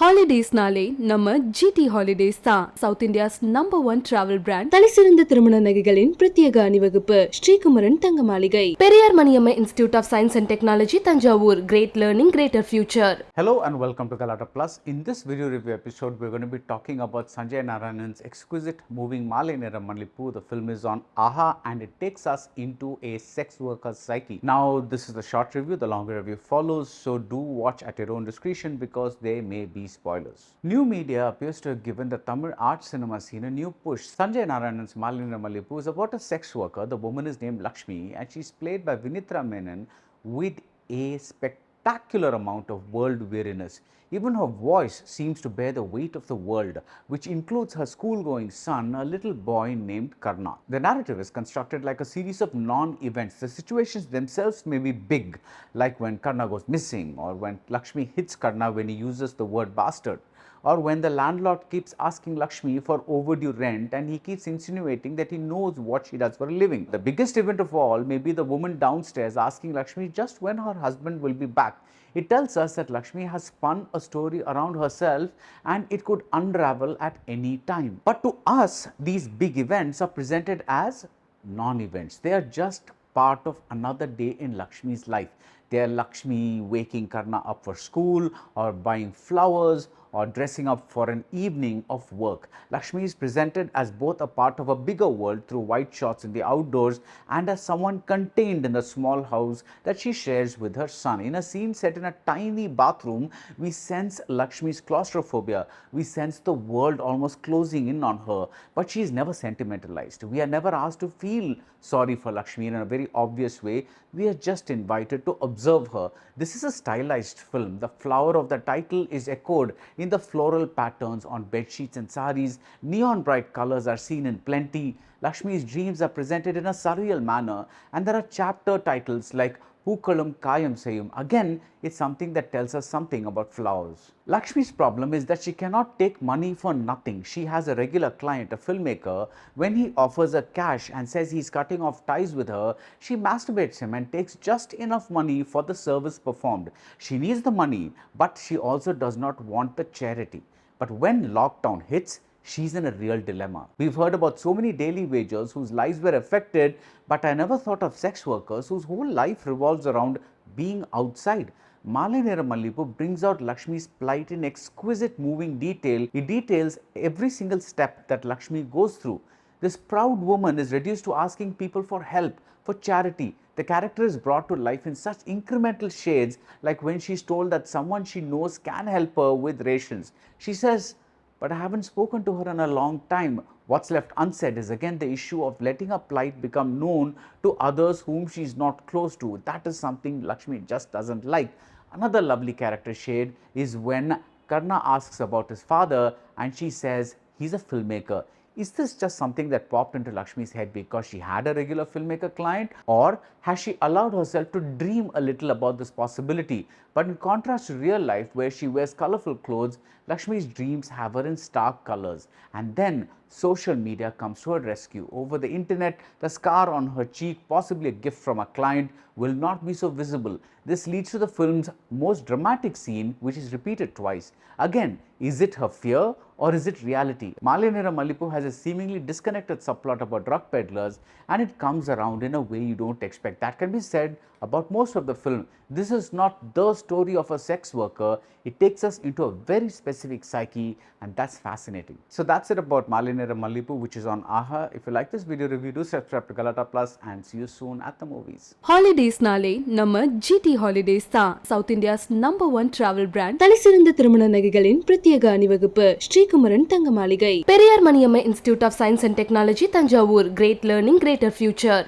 Holidays nale நம்ம GT Holidays தான் South India's #1 travel brand. தலைசிறந்த திருமண நகைகளின் பிரத்யேக அணிவகுப்பு ஸ்ரீகுமரன் தங்க மாளிகை. Periyar Maniammai Institute of Science and Technology, Tanjavur. Great learning, greater future. Hello and welcome to Galatta Plus. In this video review episode, we're going to be talking about Sanjay Narayanan's exquisite moving Maalai Nera Mallipoo. The film is on AHA and it takes us into a sex worker's psyche. Now, this is the short review. The longer review follows, so do watch at your own discretion because there may be spoilers. New media appears to have given the Tamil art cinema scene a new push. Sanjay Narayanan's Maalai Nera Mallipoo is about a sex worker. The woman is named Lakshmi and she's played by Vinithra Menon with a spectacular amount of world weariness. Even her voice seems to bear the weight of the world, which includes her school-going son, a little boy named Karna. The narrative is constructed like a series of non-events. The situations themselves may be big, like when Karna goes missing, or when Lakshmi hits Karna when he uses the word bastard, or when the landlord keeps asking Lakshmi for overdue rent and he keeps insinuating that he knows what she does for a living. The biggest event of all may be the woman downstairs asking Lakshmi just when her husband will be back. It tells us that Lakshmi has spun a story around herself and it could unravel at any time. But to us, these big events are presented as non-events. They are just part of another day in Lakshmi's life. They are Lakshmi waking Karna up for school, or buying flowers, or dressing up for an evening of work. Lakshmi is presented as both a part of a bigger world through wide shots in the outdoors and as someone contained in the small house that she shares with her son. In a scene set in a tiny bathroom, we sense Lakshmi's claustrophobia. We sense the world almost closing in on her, but she is never sentimentalized. We are never asked to feel sorry for Lakshmi in a very obvious way. We are just invited to observe her. This is a stylized film. The flower of the title is echoed in the floral patterns on bed sheets and saris. Neon bright colors are seen in plenty. Lakshmi's dreams are presented in a surreal manner, and there are chapter titles like Pookalum Kayam Seyum. Again, it's something that tells us something about flowers. Lakshmi's problem is that she cannot take money for nothing. She has a regular client, a filmmaker. When he offers her cash and says he's cutting off ties with her, she masturbates him and takes just enough money for the service performed. She needs the money, but she also does not want the charity. But when lockdown hits, she's in a real dilemma. We've heard about so many daily wagers whose lives were affected, but I never thought of sex workers whose whole life revolves around being outside. Maalai Nera Mallipoo brings out Lakshmi's plight in exquisite moving detail. It details every single step that Lakshmi goes through. This proud woman is reduced to asking people for help, for charity. The character is brought to life in such incremental shades, like when she's told that someone she knows can help her with rations. She says, "But I haven't spoken to her in a long time." What's left unsaid is again the issue of letting her plight become known to others whom she's not close to. That is something Lakshmi just doesn't like. Another lovely character shade is when Karna asks about his father and she says he's a filmmaker. Is this just something that popped into Lakshmi's head because she had a regular filmmaker client, or has she allowed herself to dream a little about this possibility? But in contrast to real life, where she wears colorful clothes, Lakshmi's dreams have her in stark colors. And then social media comes to her rescue. Over the internet, the scar on her cheek, possibly a gift from a client, will not be so visible. This leads to the film's most dramatic scene, which is repeated twice. Again, is it her fear or is it reality? Maalai Nera Mallipoo has a seemingly disconnected subplot about drug peddlers, and it comes around in a way you don't expect. That can be said about most of the film. This is not the story of a sex worker. It takes us into a very specific psyche, and that's fascinating. So that's it about Maalai Nera Mallipoo, which is on AHA. If you like this video review, do subscribe to Galatta Plus and see you soon at the movies. Holidays nale நம்ம GT Holidays தான் South India's #1 travel brand. தலைசிறந்த திருமண நகைகளின் பிரத்யேக அணிவகுப்பு ஸ்ரீகுமரன் தங்க மாளிகை. Periyar Maniammai Institute of Science and Technology, Tanjavur. Great learning, greater future.